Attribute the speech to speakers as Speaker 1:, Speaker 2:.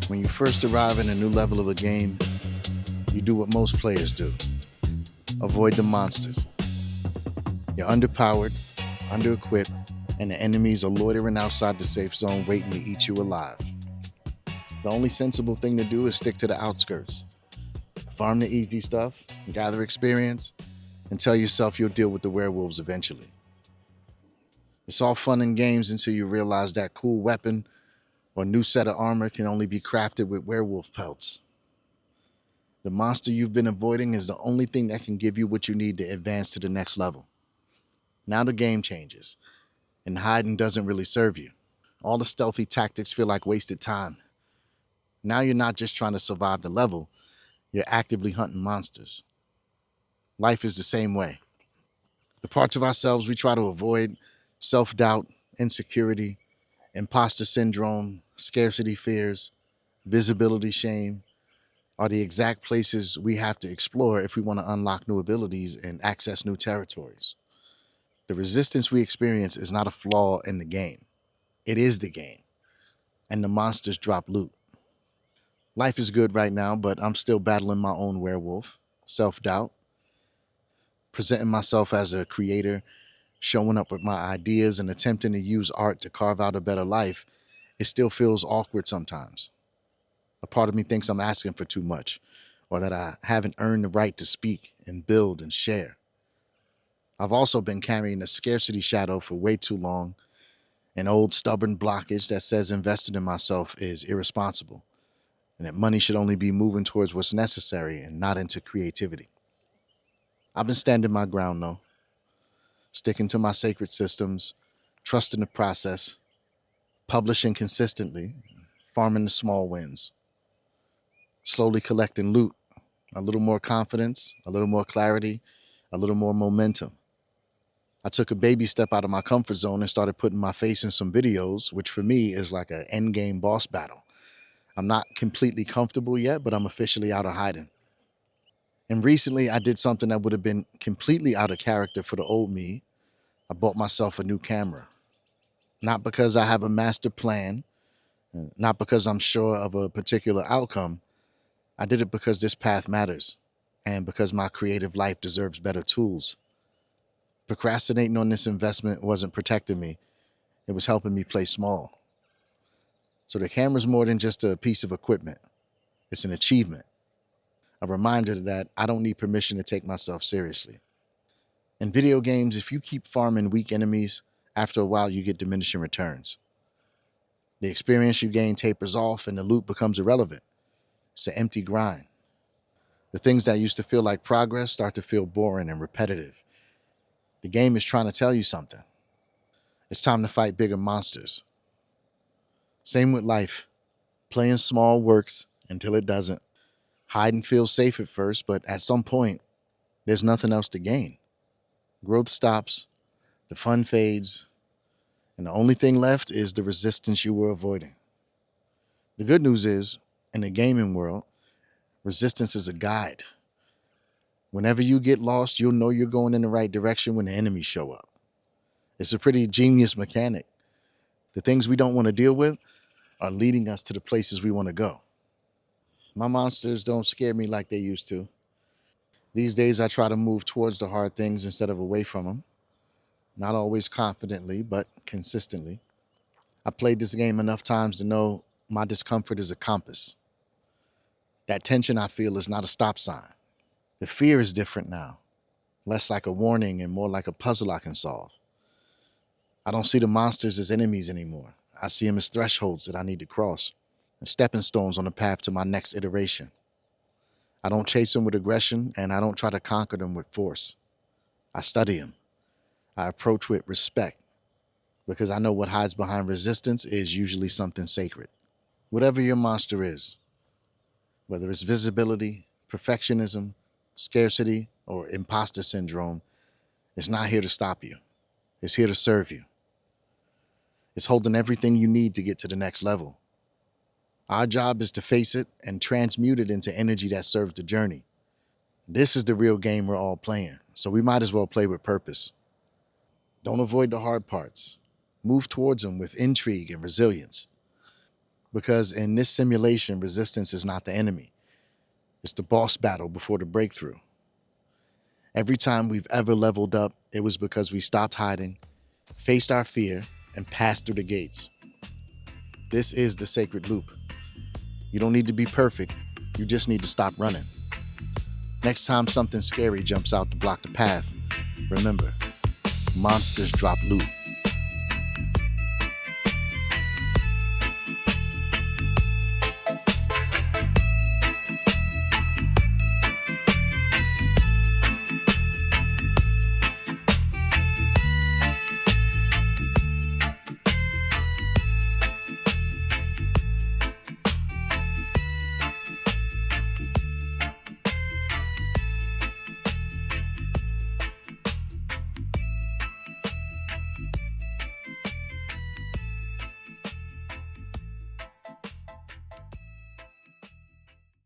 Speaker 1: When you first arrive in a new level of a game, you do what most players do: avoid the monsters. You're underpowered, under-equipped, and the enemies are loitering outside the safe zone waiting to eat you alive. The only sensible thing to do is stick to the outskirts. Farm the easy stuff, gather experience, and tell yourself you'll deal with the werewolves eventually. It's all fun and games until you realize that cool weapon or new set of armor can only be crafted with werewolf pelts. The monster you've been avoiding is the only thing that can give you what you need to advance to the next level. Now the game changes, and hiding doesn't really serve you. All the stealthy tactics feel like wasted time. Now you're not just trying to survive the level, you're actively hunting monsters. Life is the same way. The parts of ourselves we try to avoid, self-doubt, insecurity, imposter syndrome, scarcity fears, visibility shame, are the exact places we have to explore if we want to unlock new abilities and access new territories. The resistance we experience is not a flaw in the game. It is the game, and the monsters drop loot. Life is good right now, but I'm still battling my own werewolf, self-doubt, presenting myself as a creator, showing up with my ideas and attempting to use art to carve out a better life. It still feels awkward sometimes. A part of me thinks I'm asking for too much, or that I haven't earned the right to speak and build and share. I've also been carrying a scarcity shadow for way too long, an old stubborn blockage that says investing in myself is irresponsible, and that money should only be moving towards what's necessary and not into creativity. I've been standing my ground though, sticking to my sacred systems, trusting the process, publishing consistently, farming the small wins, slowly collecting loot, a little more confidence, a little more clarity, a little more momentum. I took a baby step out of my comfort zone and started putting my face in some videos, which for me is like an end game boss battle. I'm not completely comfortable yet, but I'm officially out of hiding. And recently I did something that would have been completely out of character for the old me. I bought myself a new camera. Not because I have a master plan, not because I'm sure of a particular outcome. I did it because this path matters and because my creative life deserves better tools. Procrastinating on this investment wasn't protecting me. It was helping me play small. So the camera's more than just a piece of equipment. It's an achievement, a reminder that I don't need permission to take myself seriously. In video games, if you keep farming weak enemies, after a while you get diminishing returns. The experience you gain tapers off and the loot becomes irrelevant. It's an empty grind. The things that used to feel like progress start to feel boring and repetitive. The game is trying to tell you something. It's time to fight bigger monsters. Same with life. Playing small works until it doesn't. Hiding feels safe at first, but at some point, there's nothing else to gain. Growth stops, the fun fades, and the only thing left is the resistance you were avoiding. The good news is, in the gaming world, resistance is a guide. Whenever you get lost, you'll know you're going in the right direction when the enemies show up. It's a pretty genius mechanic. The things we don't want to deal with are leading us to the places we want to go. My monsters don't scare me like they used to. These days, I try to move towards the hard things instead of away from them. Not always confidently, but consistently. I played this game enough times to know my discomfort is a compass. That tension I feel is not a stop sign. The fear is different now, less like a warning and more like a puzzle I can solve. I don't see the monsters as enemies anymore. I see them as thresholds that I need to cross, and stepping stones on the path to my next iteration. I don't chase them with aggression, and I don't try to conquer them with force. I study them. I approach with respect, because I know what hides behind resistance is usually something sacred. Whatever your monster is, whether it's visibility, perfectionism, scarcity, or imposter syndrome, it's not here to stop you. It's here to serve you. It's holding everything you need to get to the next level. Our job is to face it and transmute it into energy that serves the journey. This is the real game we're all playing, so we might as well play with purpose. Don't avoid the hard parts. Move towards them with intrigue and resilience. Because in this simulation, resistance is not the enemy. It's the boss battle before the breakthrough. Every time we've ever leveled up, it was because we stopped hiding, faced our fear, and passed through the gates. This is the sacred loop. You don't need to be perfect. You just need to stop running. Next time something scary jumps out to block the path, remember, monsters drop loot.